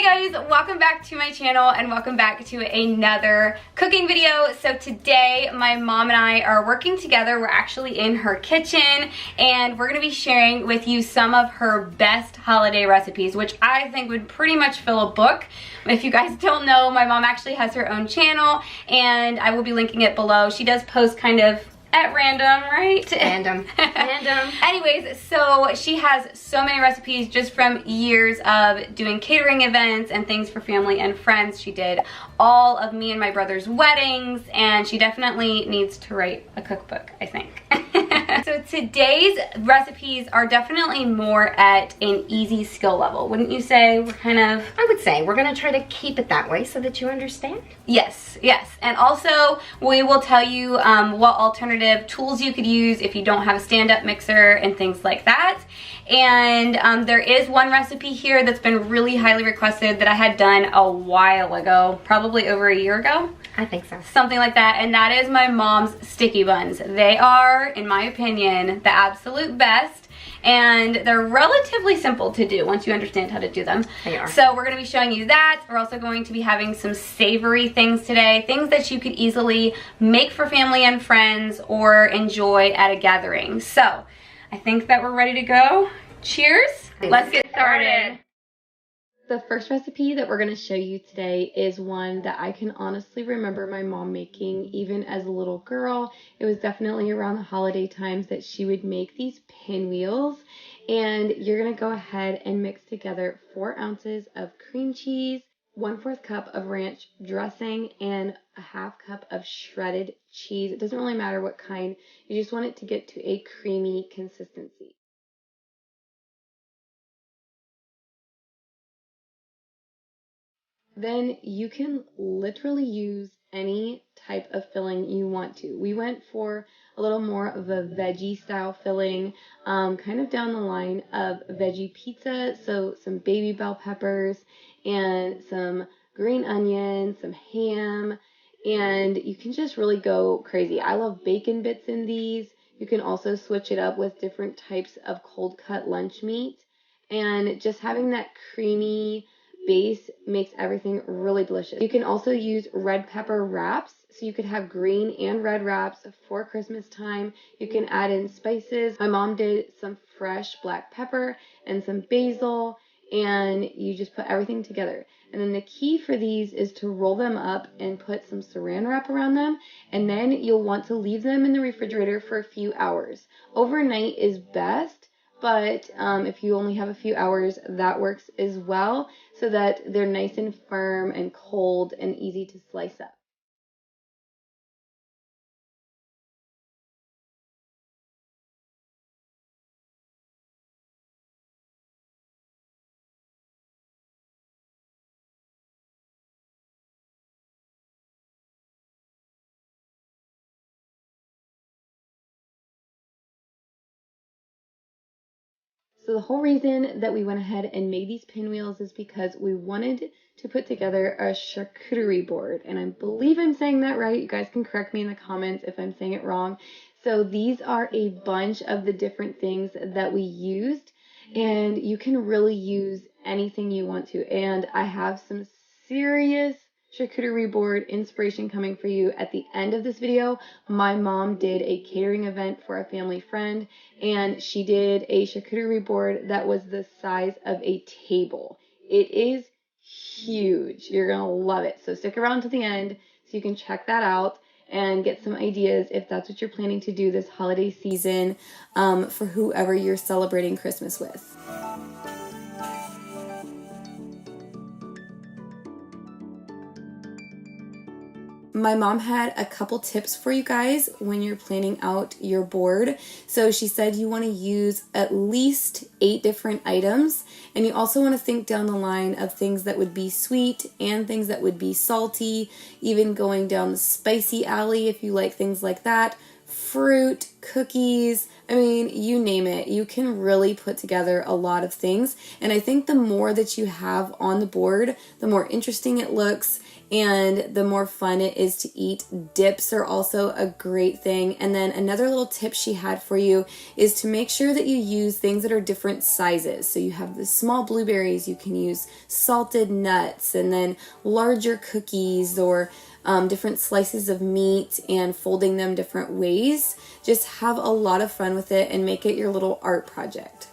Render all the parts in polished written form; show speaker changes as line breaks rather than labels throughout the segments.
Hey guys, welcome back to my channel and welcome back to another cooking video. So today my mom and I are working together. We're actually in her kitchen and we're going to be sharing with you some of her best holiday recipes, which I think would pretty much fill a book. If you guys don't know, my mom actually has her own channel and I will be linking it below. She does post kind of at random, right?
Random.
Anyways, so she has so many recipes just from years of doing catering events and things for family and friends. She did all of me and my brother's weddings, and she definitely needs to write a cookbook, I think. So today's recipes are definitely more at an easy skill level, wouldn't you say? We're kind of...
I would say we're going to try to keep it that way so that you understand.
Yes, yes. And also we will tell you what alternative tools you could use if you don't have a stand-up mixer and things like that. And there is one recipe here that's been really highly requested that I had done a while ago, probably over a year ago.
I think so.
Something like that, and that is my mom's sticky buns. They are, in my opinion, the absolute best, and they're relatively simple to do once you understand how to do them.
They are.
So we're going to be showing you that. We're also going to be having some savory things today, things that you could easily make for family and friends or enjoy at a gathering. So I think that we're ready to go. Cheers. Let's get started. The first recipe that we're going to show you today is one that I can honestly remember my mom making even as a little girl. It was definitely around the holiday times that she would make these pinwheels. And you're going to go ahead and mix together 4 ounces of cream cheese, 1/4 cup of ranch dressing, and a 1/2 cup of shredded cheese. It doesn't really matter what kind. You just want it to get to a creamy consistency. Then you can literally use any type of filling you want to. We went for a little more of a veggie style filling, kind of down the line of veggie pizza. So some baby bell peppers and some green onions, some ham, and you can just really go crazy. I love bacon bits in these. You can also switch it up with different types of cold cut lunch meat, and just having that creamy base makes everything really delicious. You can also use red pepper wraps, so you could have green and red wraps for Christmas time. You can add in spices. My mom did some fresh black pepper and some basil, and you just put everything together. And then the key for these is to roll them up and put some saran wrap around them, and then you'll want to leave them in the refrigerator for a few hours. Overnight is best, but if you only have a few hours, that works as well, so that they're nice and firm and cold and easy to slice up. So the whole reason that we went ahead and made these pinwheels is because we wanted to put together a charcuterie board. And I believe I'm saying that right. You guys can correct me in the comments if I'm saying it wrong. So these are a bunch of the different things that we used, and you can really use anything you want to. And I have some serious charcuterie board inspiration coming for you at the end of this video. My mom did a catering event for a family friend, and she did a charcuterie board that was the size of a table. It is huge. You're gonna love it. So stick around to the end so you can check that out and get some ideas if that's what you're planning to do this holiday season for whoever you're celebrating Christmas with. My mom had a couple tips for you guys when you're planning out your board. So she said you want to use at least 8 different items, and you also want to think down the line of things that would be sweet and things that would be salty, even going down the spicy alley if you like things like that. fruit, cookies, I mean, you name it. You can really put together a lot of things. And I think the more that you have on the board, the more interesting it looks and the more fun it is to eat. Dips are also a great thing. And then another little tip she had for you is to make sure that you use things that are different sizes. So you have the small blueberries, you can use salted nuts, and then larger cookies or different slices of meat and folding them different ways. Just have a lot of fun with it and make it your little art project.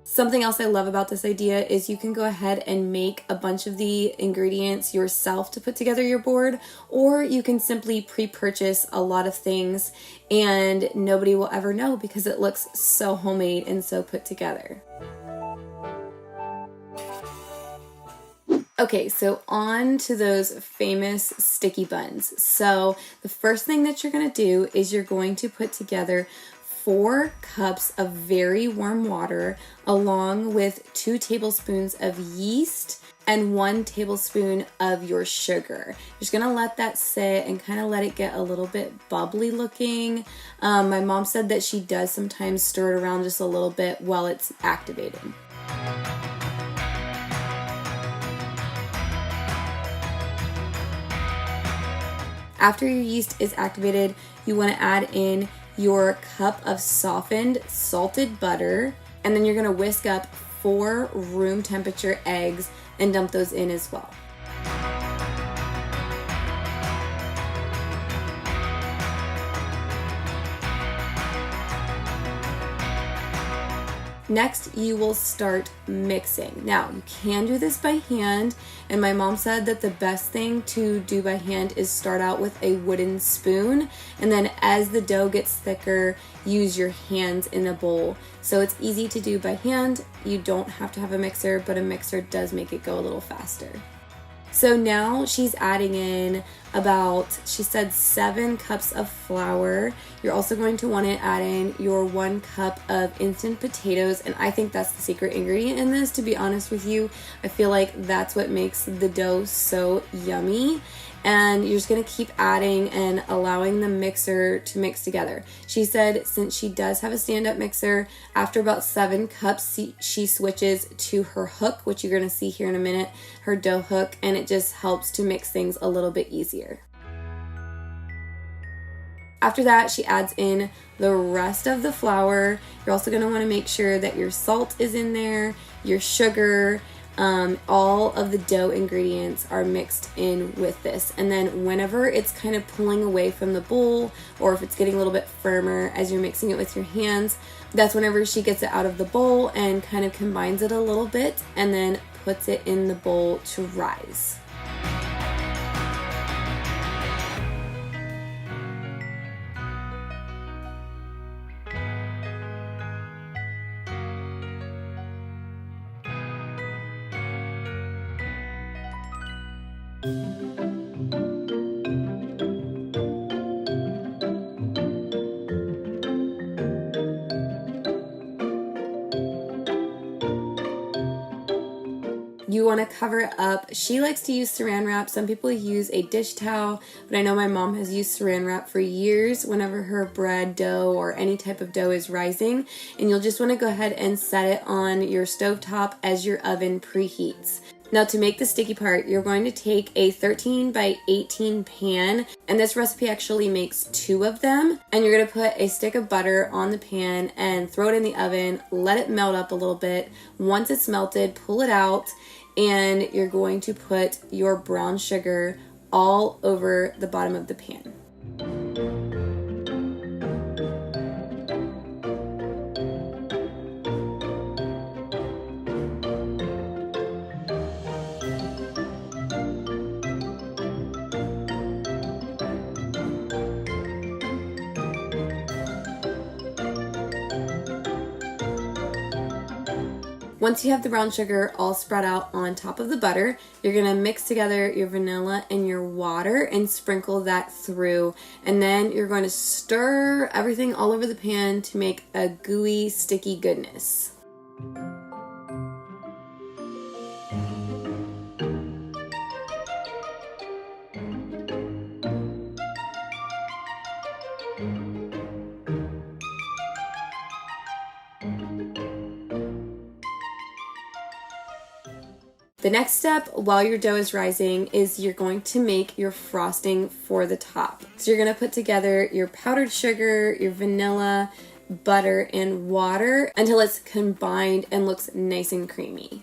Something else I love about this idea is you can go ahead and make a bunch of the ingredients yourself to put together your board, or you can simply pre-purchase a lot of things and nobody will ever know because it looks so homemade and so put together. Okay, so on to those famous sticky buns. So the first thing that you're going to do is you're going to put together 4 cups of very warm water along with 2 tablespoons of yeast and 1 tablespoon of your sugar. You're just gonna let that sit and kind of let it get a little bit bubbly looking. My mom said that she does sometimes stir it around just a little bit while it's activating. After your yeast is activated, you want to add in your cup of softened salted butter, and then you're going to whisk up 4 room temperature eggs and dump those in as well. Next, you will start mixing. Now, you can do this by hand, and my mom said that the best thing to do by hand is start out with a wooden spoon, and then as the dough gets thicker, use your hands in a bowl. So it's easy to do by hand. You don't have to have a mixer, but a mixer does make it go a little faster. So now she's adding in about, she said 7 cups of flour. You're also going to want to add in your 1 cup of instant potatoes, and I think that's the secret ingredient in this, to be honest with you. I feel like that's what makes the dough so yummy. And you're just going to keep adding and allowing the mixer to mix together. She said since she does have a stand-up mixer, after about 7 cups, she switches to her hook, which you're going to see here in a minute, her dough hook, and it just helps to mix things a little bit easier. After that, she adds in the rest of the flour. You're also going to want to make sure that your salt is in there, your sugar, all of the dough ingredients are mixed in with this. And then whenever it's kind of pulling away from the bowl, or if it's getting a little bit firmer as you're mixing it with your hands, that's whenever she gets it out of the bowl and kind of combines it a little bit and then puts it in the bowl to rise. You want to cover it up. She likes to use saran wrap. Some people use a dish towel, but I know my mom has used saran wrap for years whenever her bread dough or any type of dough is rising. And you'll just want to go ahead and set it on your stovetop as your oven preheats. Now to make the sticky part, you're going to take a 13 by 18 pan, and this recipe actually makes 2 of them, and you're going to put a stick of butter on the pan and throw it in the oven, let it melt up a little bit. Once it's melted, pull it out, and you're going to put your brown sugar all over the bottom of the pan. Once you have the brown sugar all spread out on top of the butter, you're gonna mix together your vanilla and your water and sprinkle that through. And then you're going to stir everything all over the pan to make a gooey, sticky goodness. The next step while your dough is rising is you're going to make your frosting for the top. So you're going to put together your powdered sugar, your vanilla, butter, and water until it's combined and looks nice and creamy.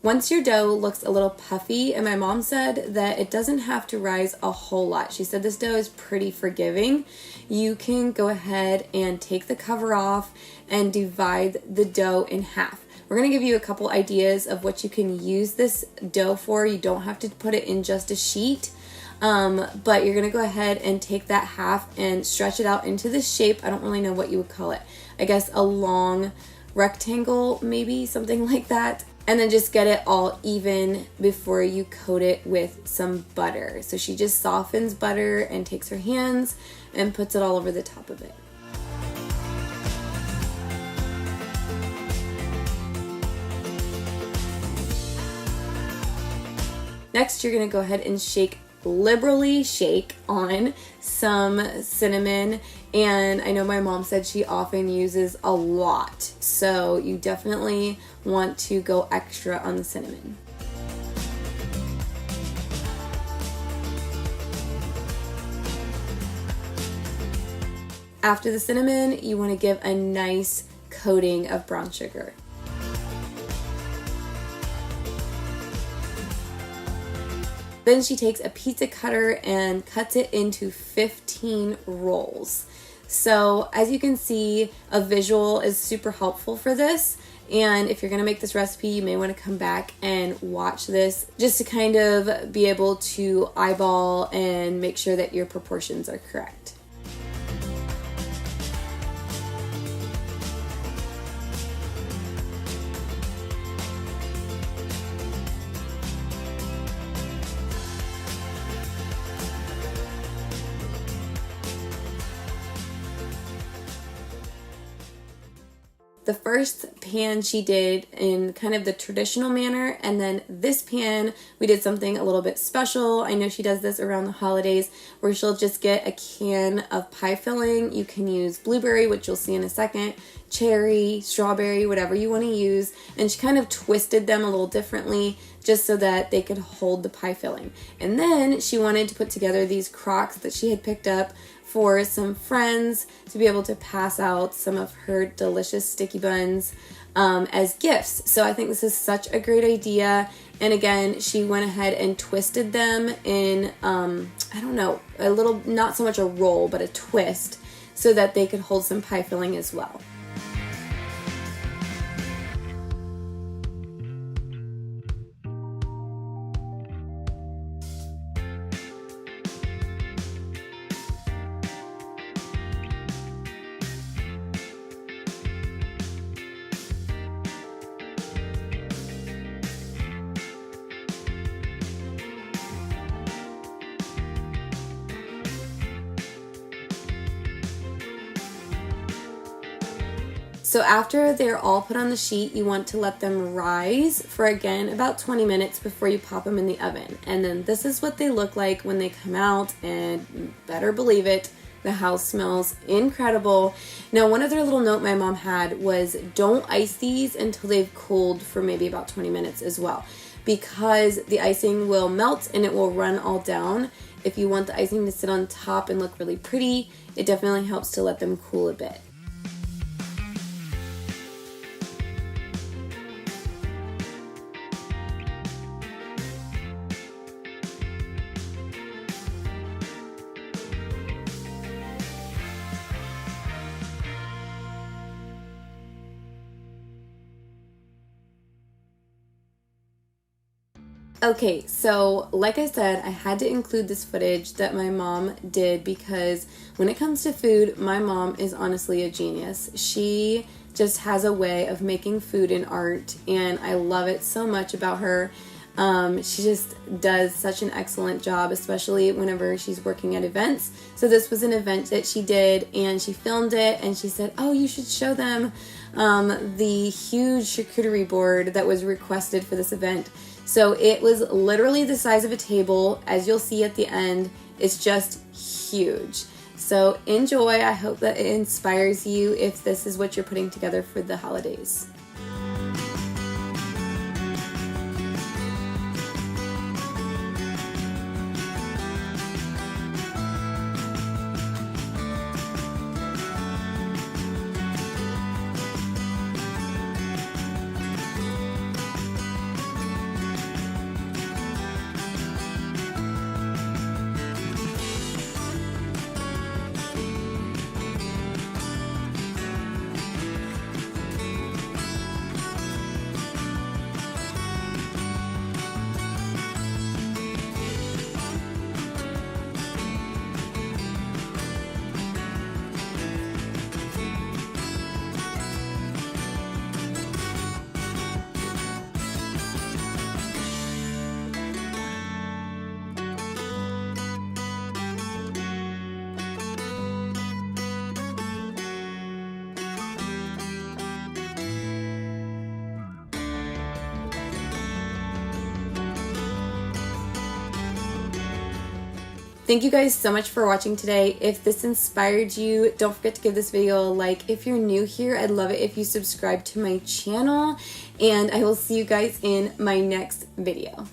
Once your dough looks a little puffy, and my mom said that it doesn't have to rise a whole lot. She said this dough is pretty forgiving. You can go ahead and take the cover off and divide the dough in half. We're going to give you a couple ideas of what you can use this dough for. You don't have to put it in just a sheet, but you're going to go ahead and take that half and stretch it out into this shape. I don't really know what you would call it. I guess a long rectangle, maybe something like that. And then just get it all even before you coat it with some butter. So she just softens butter and takes her hands and puts it all over the top of it. Next, you're gonna go ahead and liberally shake on some cinnamon, and I know my mom said she often uses a lot, so you definitely want to go extra on the cinnamon. After the cinnamon, you want to give a nice coating of brown sugar. Then she takes a pizza cutter and cuts it into 15 rolls. So as you can see, a visual is super helpful for this. And if you're gonna make this recipe, you may wanna come back and watch this just to kind of be able to eyeball and make sure that your proportions are correct. The first pan she did in kind of the traditional manner, and then this pan we did something a little bit special. I know she does this around the holidays where she'll just get a can of pie filling. You can use blueberry, which you'll see in a second, cherry, strawberry, whatever you want to use, and she kind of twisted them a little differently just so that they could hold the pie filling. And then she wanted to put together these crocks that she had picked up for some friends to be able to pass out some of her delicious sticky buns as gifts. So I think this is such a great idea. And again, she went ahead and twisted them in, I don't know, a little, not so much a roll, but a twist so that they could hold some pie filling as well. So after they're all put on the sheet, you want to let them rise for, again, about 20 minutes before you pop them in the oven. And then this is what they look like when they come out, and better believe it, the house smells incredible. Now, one other little note my mom had was don't ice these until they've cooled for maybe about 20 minutes as well, because the icing will melt and it will run all down. If you want the icing to sit on top and look really pretty, it definitely helps to let them cool a bit. Okay, so like I said, I had to include this footage that my mom did because when it comes to food, my mom is honestly a genius. She just has a way of making food and art, and I love it so much about her. She just does such an excellent job, especially whenever she's working at events. So this was an event that she did, and she filmed it, and she said, oh, you should show them the huge charcuterie board that was requested for this event. So it was literally the size of a table. As you'll see at the end, it's just huge. So enjoy. I hope that it inspires you if this is what you're putting together for the holidays. Thank you guys so much for watching today. If this inspired you, don't forget to give this video a like. If you're new here, I'd love it if you subscribe to my channel, and I will see you guys in my next video.